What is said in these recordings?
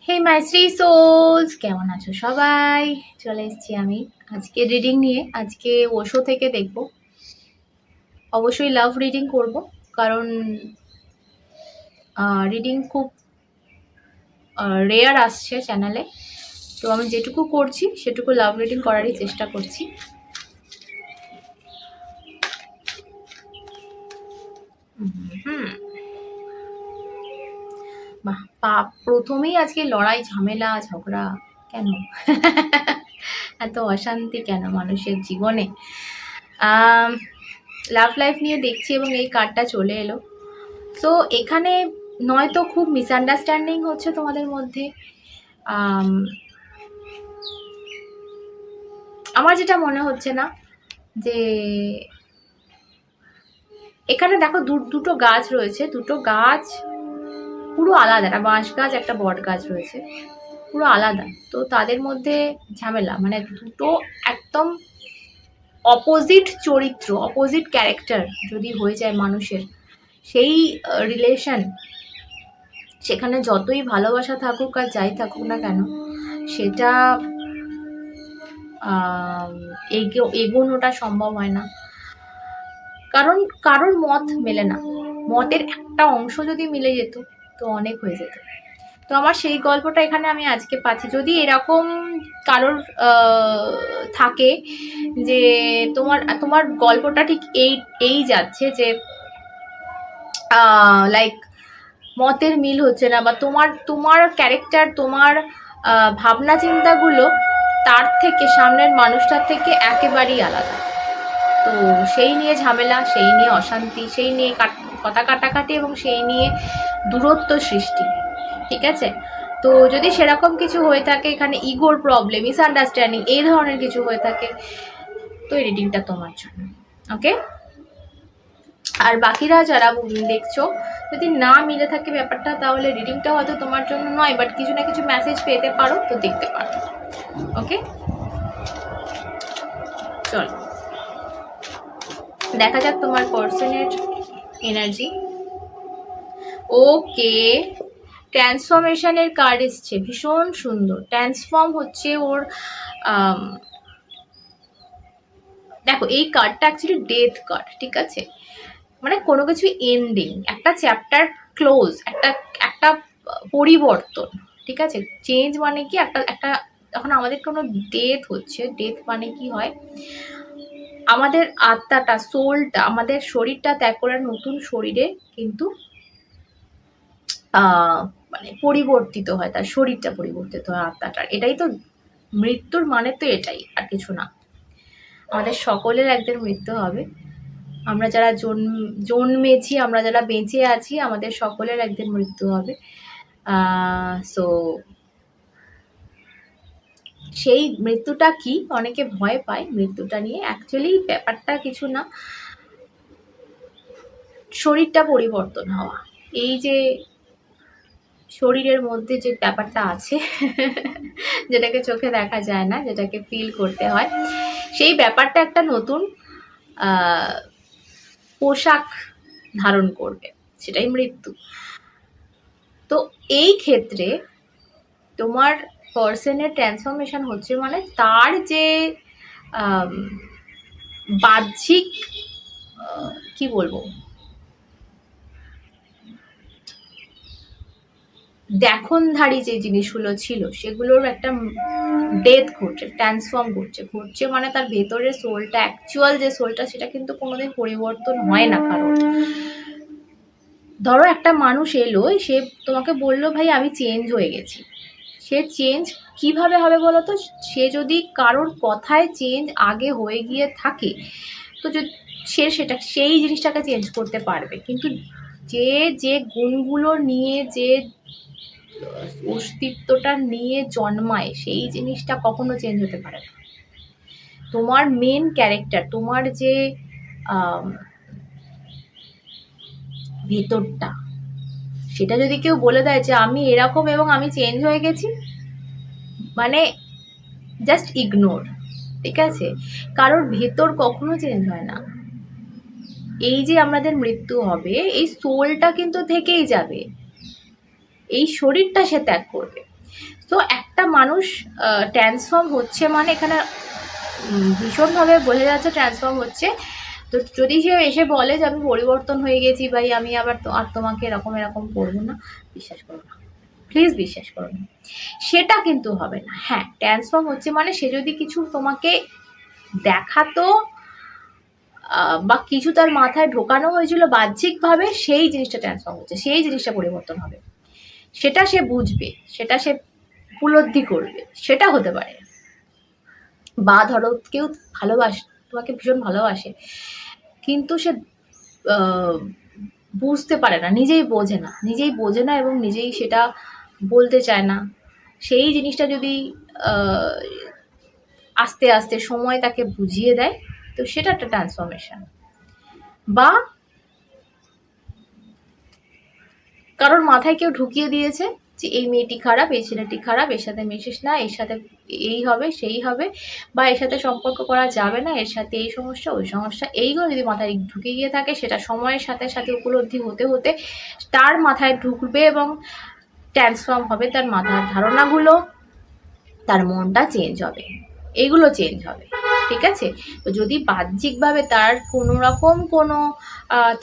হে মাই three sols, কেমন আছো সবাই? চলে এসেছি আমি আজকে রিডিং নিয়ে। আজকে ওশো থেকে দেখব, অবশ্যই লাভ রিডিং করব, কারণ রিডিং খুব রেয়ার আসছে চ্যানেলে। তো আমি যেটুকু করছি সেটুকু লাভ রিডিং করারই চেষ্টা করছি। হুম, বাহ, প্রথমেই আজকে লড়াই, ঝামেলা, ঝগড়া কেন? এত অশান্তি কেন মানুষের জীবনে? লাভ লাইফ নিয়ে দেখছি এবং এই কার্ডটা চলে এলো। সো এখানে নয়তো খুব মিসআন্ডারস্ট্যান্ডিং হচ্ছে তোমাদের মধ্যে। আমার যেটা মনে হচ্ছে না যে এখানে দেখো দুটো গাছ রয়েছে, দুটো গাছ পুরো আলাদা, একটা বাঁশ গাছ একটা বট গাছ রয়েছে, পুরো আলাদা। তো তাদের মধ্যে ঝামেলা, মানে দুটো একদম অপোজিট চরিত্র, অপোজিট ক্যারেক্টার যদি হয়ে যায় মানুষের, সেই রিলেশন, সেখানে যতই ভালোবাসা থাকুক আর যাই থাকুক না কেন, সেটা এগোনোটা সম্ভব হয় না। কারণ কারোর মত মেলে না, মতের একটা অংশ যদি মিলে যেত তো অনেক হয়ে যেত। তো আমার সেই গল্পটা এখানে আমি আজকে পাচ্ছি। যদি এরকম কারোর থাকে যে তোমার তোমার গল্পটা ঠিক এই যাচ্ছে যে লাইক মতের মিল হচ্ছে না, বা তোমার তোমার ক্যারেক্টার, তোমার ভাবনা চিন্তাগুলো তার থেকে, সামনের মানুষটার থেকে একেবারেই আলাদা। তো সেই নিয়ে ঝামেলা, সেই নিয়ে অশান্তি, সেই নিয়ে কথা কাটাকাটি এবং সেই নিয়ে দূরত্ব সৃষ্টি। ঠিক আছে? তো যদি সেরকম কিছু হয়ে থাকে, এখানে ইগোর প্রবলেম, মিসআন্ডারস্ট্যান্ডিং, এই ধরনের কিছু হয়ে থাকে, তো এই রিডিংটা তোমার জন্য। ওকে? আর বাকিরা যারা দেখছো, যদি না মিলে থাকে ব্যাপারটা, তাহলে রিডিংটা হয়তো তোমার জন্য নয়, বাট কিছু না কিছু মেসেজ পেতে পারো, তো দেখতে পারো। ওকে, চলো দেখা যাক তোমার পার্সনের এনার্জি। ওকে, ট্রান্সফরমেশনের কার্ড এসছে, ভীষণ সুন্দর। ট্রান্সফর্ম হচ্ছে ওর দেখো এই কার্ডটা অ্যাকচুয়ালি ডেথ কার্ড। ঠিক আছে? মানে কোনো কিছু এন্ডিং, একটা চ্যাপ্টার ক্লোজ, একটা একটা পরিবর্তন। ঠিক আছে? চেঞ্জ মানে কি, একটা একটা এখন আমাদের কোনো ডেথ হচ্ছে, ডেথ মানে কি হয়, আমাদের আত্মাটা, সোলটা, আমাদের শরীরটা ত্যাগ করে নতুন শরীরে কিন্তু মানে পরিবর্তিত হয়, তার শরীরটা পরিবর্তিত হয়, আত্মাটার। এটাই তো মৃত্যুর মানে, তো এটাই, আর কিছু না। আমাদের সকলের একদিন মৃত্যু হবে। আমরা যারা জন্মেছি, আমরা যারা বেঁচে আছি, আমাদের সকলের একদিন মৃত্যু হবে। সো সেই মৃত্যুটা কি, অনেকে ভয় পায় মৃত্যুটা নিয়ে। অ্যাকচুয়ালি ব্যাপারটা কিছু না, শরীরটা পরিবর্তন হওয়া। এই যে শরীরের মধ্যে যে ব্যাপারটা আছে, যেটাকে চোখে দেখা যায় না, যেটাকে ফিল করতে হয়, সেই ব্যাপারটা একটা নতুন পোশাক ধারণ করবে, সেটাই মৃত্যু। তো এই ক্ষেত্রে তোমার পার্সনের ট্রান্সফরমেশন হচ্ছে, মানে তার যে বাহ্যিক, কি বলবো, দেখনধারী যে জিনিসগুলো ছিল, সেগুলোর একটা ডেথ ঘটছে, ট্রান্সফর্ম ঘটছে মানে তার ভেতরের সোলটা, অ্যাকচুয়াল যে সোলটা, সেটা কিন্তু কোনোদিন পরিবর্তন হয় না কারণ। ধরো একটা মানুষ এলো, সে তোমাকে বললো ভাই আমি চেঞ্জ হয়ে গেছি। সে চেঞ্জ কিভাবে হবে বলো তো? সে যদি কারোর কথায় চেঞ্জ আগে হয়ে গিয়ে থাকে, তো সে সেটা, সেই জিনিসটাকে চেঞ্জ করতে পারবে। কিন্তু যে যে গুণগুলো নিয়ে, যে অস্তিত্বটা নিয়ে জন্মায়, সেই জিনিসটা কখনো চেঞ্জ হতে পারে না। তোমার মেন ক্যারেক্টার, তোমার যে ভেতরটা, সেটা যদি কেউ বলে দেয় যে আমি এরকম এবং আমি চেঞ্জ হয়ে গেছি, মানে জাস্ট ইগনোর। ঠিক আছে? কারোর ভেতর কখনো চেঞ্জ হয় না। এই যে আমাদের মৃত্যু হবে, এই সোলটা কিন্তু থেকেই যাবে, এই শরীরটা সে ত্যাগ করবে। তো একটা মানুষ ট্রান্সফর্ম হচ্ছে মানে এখানে ভীষণভাবে বোঝা যাচ্ছে ট্রান্সফর্ম হচ্ছে। তো যদি সে এসে বলে যে আমি পরিবর্তন হয়ে গেছি ভাই, আমি আবার আর তোমাকে এরকম এরকম করবো না, বিশ্বাস করো না, প্লিজ বিশ্বাস করো না, সেটা কিন্তু হবে না। হ্যাঁ, ট্রান্সফর্ম হচ্ছে মানে সে যদি কিছু তোমাকে দেখাতো বা কিছু তার মাথায় ঢোকানো হয়েছিল বাহ্যিকভাবে, সেই জিনিসটা ট্রান্সফর্ম হচ্ছে, সেই জিনিসটা পরিবর্তন হবে, সেটা সে বুঝবে, সেটা সে উপলব্ধি করবে, সেটা হতে পারে। বা ধরো কেউ ভালোবাসে, তোমাকে ভীষণ ভালোবাসে, কিন্তু সে বুঝতে পারে না, নিজেই বোঝে না এবং নিজেই সেটা বলতে চায় না। সেই জিনিসটা যদি আস্তে আস্তে সময় তাকে বুঝিয়ে দেয়, তো সেটা একটা ট্রান্সফরমেশন। বা কারোর মাথায় কেউ ঢুকিয়ে দিয়েছে যে এই মেয়েটি খারাপ, এই ছেলেটি খারাপ, এর সাথে মিশিস না, এর সাথে এই হবে সেই হবে, বা এর সাথে সম্পর্ক করা যাবে না, এর সাথে এই সমস্যা ওই সমস্যা, এইগুলো যদি মাথায় ঢুকে গিয়ে থাকে, সেটা সময়ের সাথে সাথে উপলব্ধি হতে হতে তার মাথায় ঢুকবে এবং ট্রান্সফর্ম হবে তার মাথার ধারণাগুলো, তার মনটা চেঞ্জ হবে, এগুলো চেঞ্জ হবে। ঠিক আছে? তো যদি বাহ্যিকভাবে তার কোনো রকম কোনো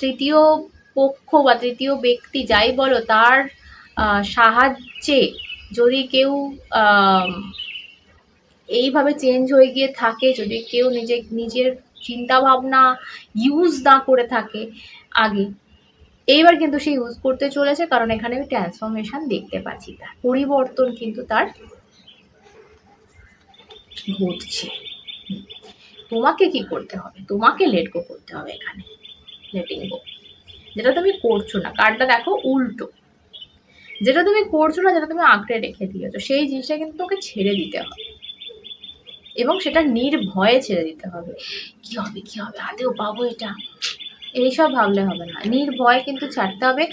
তৃতীয় পক্ষ বা তৃতীয় ব্যক্তি যাই বলো, তার সাহায্যে যদি কেউ এইভাবে চেঞ্জ হয়ে গিয়ে থাকে, যদি কেউ নিজের চিন্তাভাবনা ইউজ না করে থাকে আগে, এইবার কিন্তু সে ইউজ করতে চলেছে, কারণ এখানে আমি ট্রান্সফরমেশন দেখতে পাচ্ছি, তার পরিবর্তন কিন্তু তার ঘটছে। তোমাকে কি করতে হবে? তোমাকে লেট গো করতে হবে এখানে, লেটিং গো, যেটা তুমি করছো না। কার্ডটা দেখো উল্টো, যেটা তুমি করছো না, যেটা তুমি আঁকড়ে রেখে দিয়েছো, সেই জিনিসটা কিন্তু তোকে ছেড়ে দিতে হবে, এবং সেটা নির্ভয়ে ছেড়ে দিতে হবে। কি হবে আদেও পাবো এটা, এইসব ভাবলে হবে না, নির্ভয় কিন্তু ছাড়তে হবে।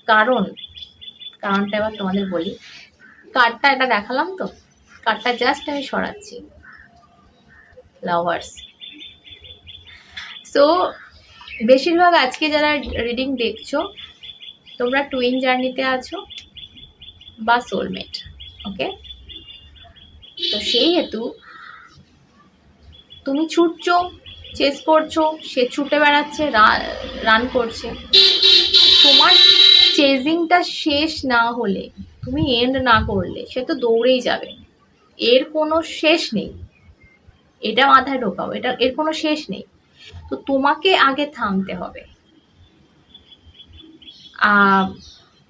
কারণটা এবার তোমাদের বলি। কার্ডটা এটা দেখালাম তো, কার্ডটা জাস্ট আমি সরাচ্ছি, লাভার্স। সো বেশিরভাগ আজকে যারা রিডিং দেখছো, তোমরা টুইন জার্নিতে আছো বা সোলমেট। ওকে, তো সেই হেতু তুমি ছুটছো, চেস করছো, সে ছুটে বেড়াচ্ছে, রান করছে। তোমার চেজিংটা শেষ না হলে, তুমি এন্ড না করলে, সে তো দৌড়েই যাবে, এর কোনো শেষ নেই। এটা মাথায় ঢোকাও, এর কোনো শেষ নেই। তো তোমাকে আগে থামতে হবে।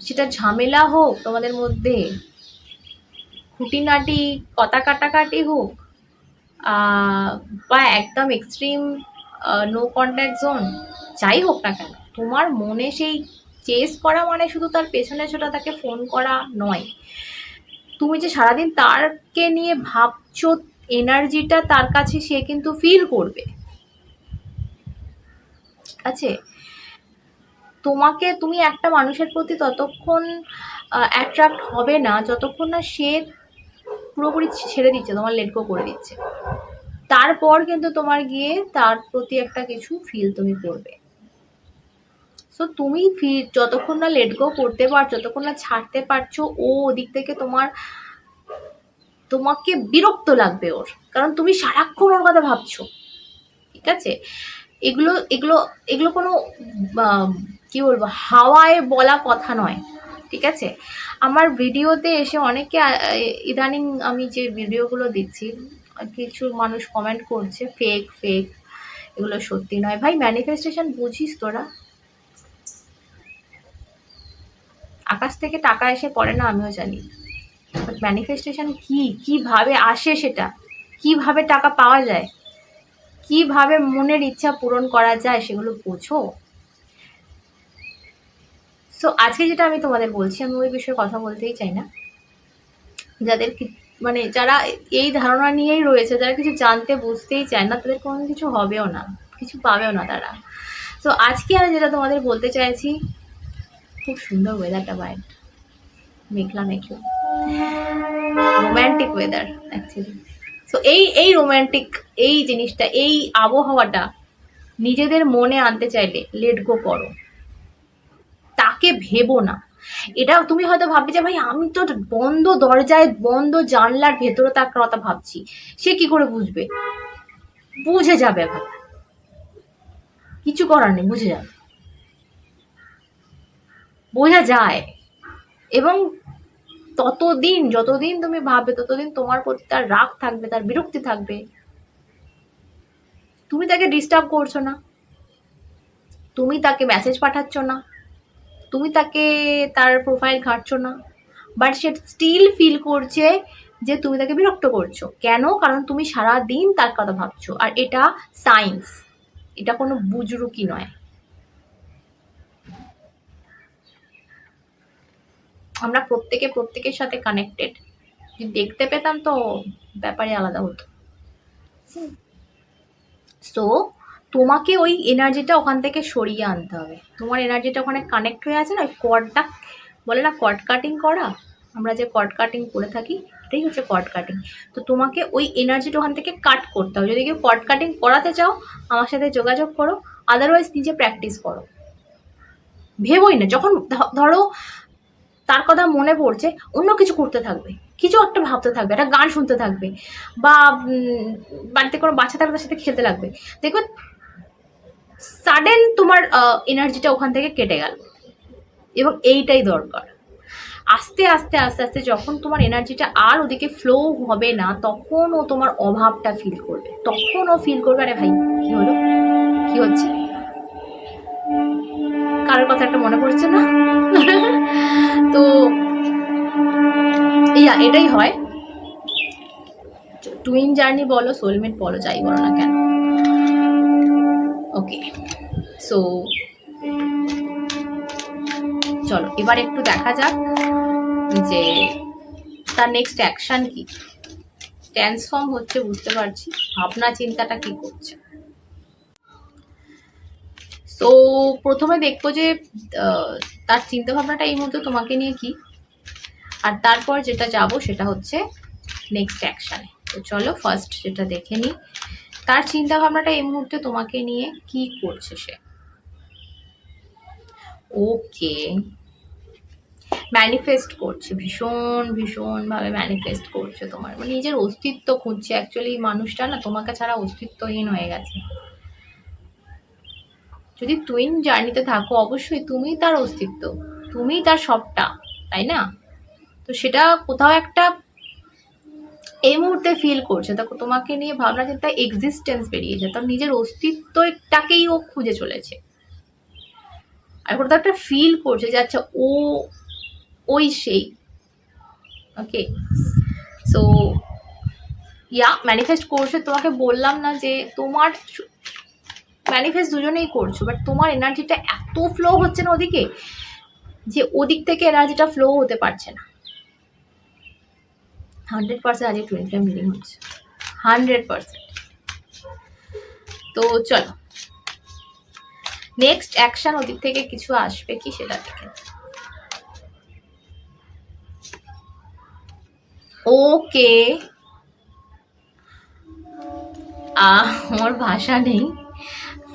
সেটা ঝামেলা হোক তোমাদের মধ্যে, খুঁটিনাটি কথা কাটাকাটি হোক, বা একদম এক্সট্রিম নো কন্ট্যাক্ট জোন, যাই হোক না কেন, তোমার মনে সেই চেস করা মানে শুধু তার পেছনে ছোটা, তাকে ফোন করা নয়। তুমি যে সারাদিন তারকে নিয়ে ভাবছো, এনার্জিটা তার কাছে সে কিন্তু ফিল করবে। ঠিক আছে? তুমি একটা মানুষের প্রতি ততক্ষণ অ্যাট্রাক্ট হবে না যতক্ষণ না সে পুরোপুরি ছেড়ে দিচ্ছে, তোমার লেট গো করে দিচ্ছে। তারপর কিন্তু তোমার গিয়ে তার প্রতি একটা কিছু ফিল তুমি করবে। সো তুমি যতক্ষণ না লেট গো করতে পারছো, যতক্ষণ না ছাড়তে পারছো, ও ওদিক থেকে তোমাকে বিরক্ত লাগবে ওর, কারণ তুমি সারাক্ষণ ওর কথা ভাবছো। ঠিক আছে? এগুলো এগুলো এগুলো কোনো কি বলবো, হাওয়ায় বলা কথা নয়। ঠিক আছে? আমার ভিডিওতে এসে অনেকে ইদানিং আমি যে ভিডিওগুলো দিচ্ছি, কিছু মানুষ কমেন্ট করছে ফেক, এগুলো সত্যি নয়। ভাই, ম্যানিফেস্টেশন বুঝিস তোরা? আকাশ থেকে টাকা এসে পড়ে না, আমিও জানি, বাট ম্যানিফেস্টেশন কিভাবে আসে, সেটা কিভাবে টাকা পাওয়া যায়, কিভাবে মনের ইচ্ছা পূরণ করা যায়, সেগুলো বোঝো। সো আজকে যেটা আমি তোমাদের বলছি, আমি ওই বিষয়ে কথা বলতেই চাই না। যাদের মানে যারা এই ধারণা নিয়েই রয়েছে, যারা কিছু জানতে বুঝতেই চায় না, তাদের কোনো কিছু হবেও না, কিছু পাবেও না তারা। তো আজকে আমি যেটা তোমাদের বলতে চাইছি, খুব সুন্দর ওয়েদারটা বাইরে, মেঘলা রোম্যান্টিক ওয়েদার অ্যাকচুয়ালি। সো এই রোম্যান্টিক এই জিনিসটা, এই আবহাওয়াটা নিজেদের মনে আনতে চাইলে লেট গো করো। তাকে ভেবো না, এটা তুমি হয়তো ভাববে যে ভাই আমি তো বন্ধ দরজায় বন্ধ জানলার ভেতরে তার কথা ভাবছি, সে কি করে বুঝবে? বুঝে যাবে ভাই, কিছু করার নেই, বুঝে যাবে, বোঝা যায়। এবং ততদিন যতদিন তুমি ভাববে ততদিন তোমার প্রতি তার রাগ থাকবে, তার বিরক্তি থাকবে। তুমি তাকে ডিস্টার্ব করছো না, তুমি তাকে মেসেজ পাঠাচ্ছ না, তুমি তাকে তার প্রোফাইল ঘাঁটছো না, বাট সে স্টিল ফিল করছে যে তুমি তাকে বিরক্ত করছো। কেন? কারণ তুমি সারা দিন তার কথা ভাবছো। আর এটা সায়েন্স, এটা কোনো বুজরুকি নয়। আমরা প্রত্যেকে প্রত্যেকের সাথে কানেক্টেড, যদি দেখতে পেতাম তো ব্যাপারে আলাদা হতো। সো তোমাকে ওই এনার্জিটা ওখান থেকে সরিয়ে আনতে হবে। তোমার এনার্জিটা ওখানে কানেক্ট হয়ে আছে না, ওই কর্ডটা বলে না কর্ড কাটিং করা, আমরা যে কর্ড কাটিং করে থাকি এটাই হচ্ছে কর্ড কাটিং। তো তোমাকে ওই এনার্জিটা ওখান থেকে কাট করতে হবে। যদি কেউ কর্ড কাটিং করাতে চাও আমার সাথে যোগাযোগ করো, আদারওয়াইজ নিজে প্র্যাকটিস করো। ভেবোই না, যখন ধরো তার কথা মনে পড়ছে অন্য কিছু করতে থাকবে, কিছু একটা ভাবতে থাকবে, একটা গান শুনতে থাকবে, বা বাড়িতে কোনো বাচ্চা থাকবে তার সাথে খেলতে লাগবে, দেখবে সাডেন তোমার এনার্জিটা ওখান থেকে কেটে গেল। এবং এইটাই দরকার। আস্তে আস্তে আস্তে আস্তে যখন তোমার এনার্জিটা আর ওদিকে ফ্লো হবে না, তখন ও তোমার অভাবটা ফিল করবে, তখন ও ফিল করবে আরে ভাই কি হলো, কি হচ্ছে, কারোর কথা একটা মনে পড়ছে না। তো এটাই হয়। টুইন জার্নি বলো, সোলমেট বলো, যাই বলো না কেন। ওকে, সো চলো এবার একটু দেখা যাক যে তার নেক্সট অ্যাকশন কি। ট্রান্সফর্ম হচ্ছে বুঝতে পারছি, ভাবনা চিন্তাটা কি করছে। তো প্রথমে দেখবো যে তার চিন্তা ভাবনাটা এই মুহূর্তে তোমাকে নিয়ে কি, আর তারপর যেটা যাব সেটা হচ্ছে নেক্সট অ্যাকশানে। তো চলো ফার্স্ট যেটা দেখে নিই, তার চিন্তা ভাবনাটা এই মুহূর্তে তোমাকে নিয়ে কি করছে সে। ওকে, ম্যানিফেস্ট করছে, ভীষণ ভীষণভাবে ম্যানিফেস্ট করছে তোমার, মানে নিজের অস্তিত্ব খুঁজছে। অ্যাকচুয়ালি মানুষটা না তোমাকে ছাড়া অস্তিত্বহীন হয়ে গেছে। যদি টুইন জার্নিতে থাকো অবশ্যই তুমি তার অস্তিত্ব, তুমি তার সবটা, তাই না? তো সেটা কোথাও একটা এই মুহূর্তে ফিল করছে, দেখো তোমাকে নিয়ে ভাবনা চিন্তা এক্সিস্টেন্স বেরিয়েছে, তার নিজের অস্তিত্বটাকেই ও খুঁজে চলেছে। আর কোথাও একটা ফিল করছে যে আচ্ছা ও ওই সেই। ওকে, সো ম্যানিফেস্ট করছে। তোমাকে বললাম না যে তোমার ম্যানিফেস্ট দুজনেই করছো, বাট তোমার এনার্জিটা এত ফ্লো হচ্ছে না ওদিকে যে ওদিক থেকে এনার্জিটা ফ্লো হতে পারছে না। 100% আজকে টুইন ফ্লেম রিডিং হচ্ছে, 100%। তো চলো নেক্সট অ্যাকশন ওদিক থেকে কিছু আসবে কি সেটা দেখে। ওকে, আমার ভাষা নেই।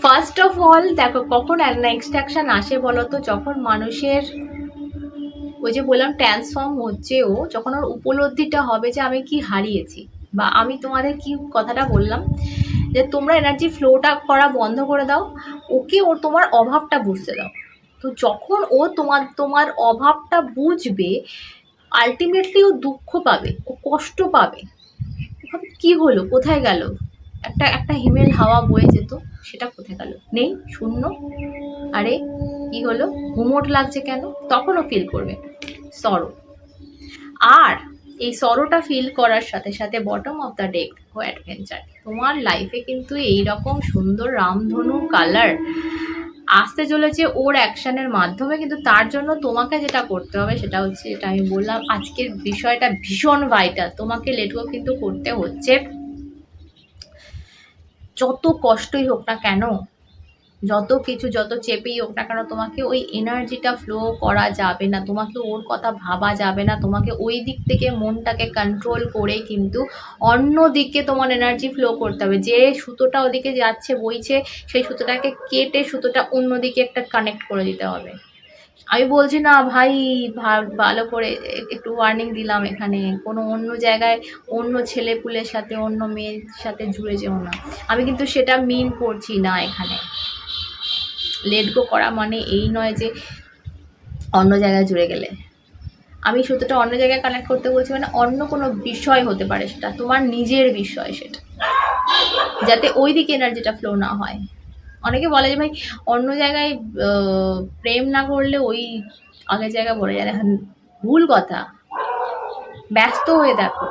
ফার্স্ট অফ অল দেখো কখন নেক্সট অ্যাকশন আসে বলো তো, যখন মানুষের ওই যে বললাম ট্রান্সফর্ম হচ্ছে, ও যখন ওর উপলব্ধিটা হবে যে আমি কি হারিয়েছি, বা আমি তোমাদের কি কথাটা বললাম যে তোমরা এনার্জি ফ্লোটা করা বন্ধ করে দাও, ওকে ওর তোমার অভাবটা বুঝতে দাও। তো যখন ও তোমার অভাবটা বুঝবে, আলটিমেটলি ও দুঃখ পাবে, ও কষ্ট পাবে, কি হলো, কোথায় গেল, একটা হিমেল হাওয়া বয়ে যেত, সেটা কোথায় গেল, নেই, শূন্য, আরে কি হলো, ঘুমোট লাগছে কেন, তখনও ফিল করবে সরো। আর এই সরোটা ফিল করার সাথে সাথে বটম অফ দ্য ডেক ও অ্যাডভেঞ্চার। তোমার লাইফে কিন্তু এইরকম সুন্দর রামধনু কালার আসতে চলেছে ওর অ্যাকশনের মাধ্যমে। কিন্তু তার জন্য তোমাকে যেটা করতে হবে সেটা হচ্ছে, যেটা আমি বললাম আজকের বিষয়টা ভীষণ ভাইটাল, তোমাকে লেটগো কিন্তু করতে হচ্ছে। যত কষ্টই হোক না কেন, যত কিছু যত চেপেই হোক না কেন, তোমাকে ওই এনার্জিটা ফ্লো করা যাবে না, তোমাকে ওর কথা ভাবা যাবে না, তোমাকে ওই দিক থেকে মনটাকে কন্ট্রোল করে কিন্তু অন্য দিকে তোমার এনার্জি ফ্লো করতে হবে। যে সুতোটা ওদিকে যাচ্ছে বইছে, সেই সুতোটাকে কেটে সুতোটা অন্যদিকে একটা কানেক্ট করে দিতে হবে। আমি বলছি না ভাই, ভালো করে একটু ওয়ার্নিং দিলাম, এখানে কোনো অন্য জায়গায় অন্য ছেলেপুলের সাথে অন্য মেয়ের সাথে জুড়ে যেও না। আমি কিন্তু সেটা মিন করছি না এখানে। লেট গো করা মানে এই নয় যে অন্য জায়গায় জুড়ে গেলে। আমি সুতোটা অন্য জায়গায় কানেক্ট করতে বলছি, মানে অন্য কোনো বিষয় হতে পারে, সেটা তোমার নিজের বিষয়, সেটা যাতে ওই দিকে এনার্জিটা ফ্লো না হয়। অনেকে বলে যে ভাই অন্য জায়গায় প্রেম না করলে ওই আগের জায়গায় বলে যায়, ভুল কথা। ব্যস্ত হয়ে দেখো,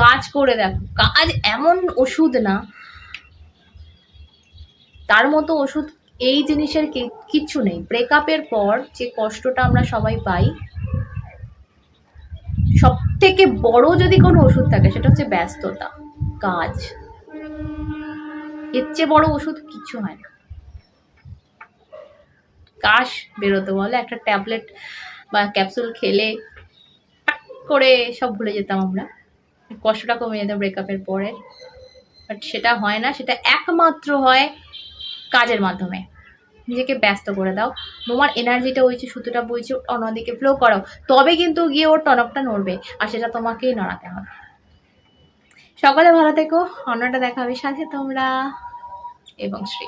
কাজ করে দেখো। কাজ এমন ওষুধ না, তার মতো ওষুধ এই জিনিসের কিচ্ছু নেই। ব্রেকআপের পর যে কষ্টটা আমরা সবাই পাই, সব থেকে বড় যদি কোনো ওষুধ থাকে সেটা হচ্ছে ব্যস্ততা, কাজ। এর চেয়ে বড় ওষুধ কিচ্ছু হয় না। কাশ বেরোতো বলে, একটা ট্যাবলেট বা ক্যাপসুল খেলে টাক করে সব ভুলে যেতাম আমরা, কষ্টটা কমে যেত ব্রেকআপের পরে। বাট সেটা হয় না, সেটা একমাত্র হয় কাজের মাধ্যমে। নিজেকে ব্যস্ত করে দাও, তোমার এনার্জিটা ওই যে সুতোটা বইছে অন্যদিকে ফ্লো করাও, তবে কিন্তু গিয়ে ওর টনকটা নড়বে, আর সেটা তোমাকেই নড়াতে হবে। সকালে ভালো থেকো, অন্যটা দেখা হবে সাথে তোমরা এবং শ্রী।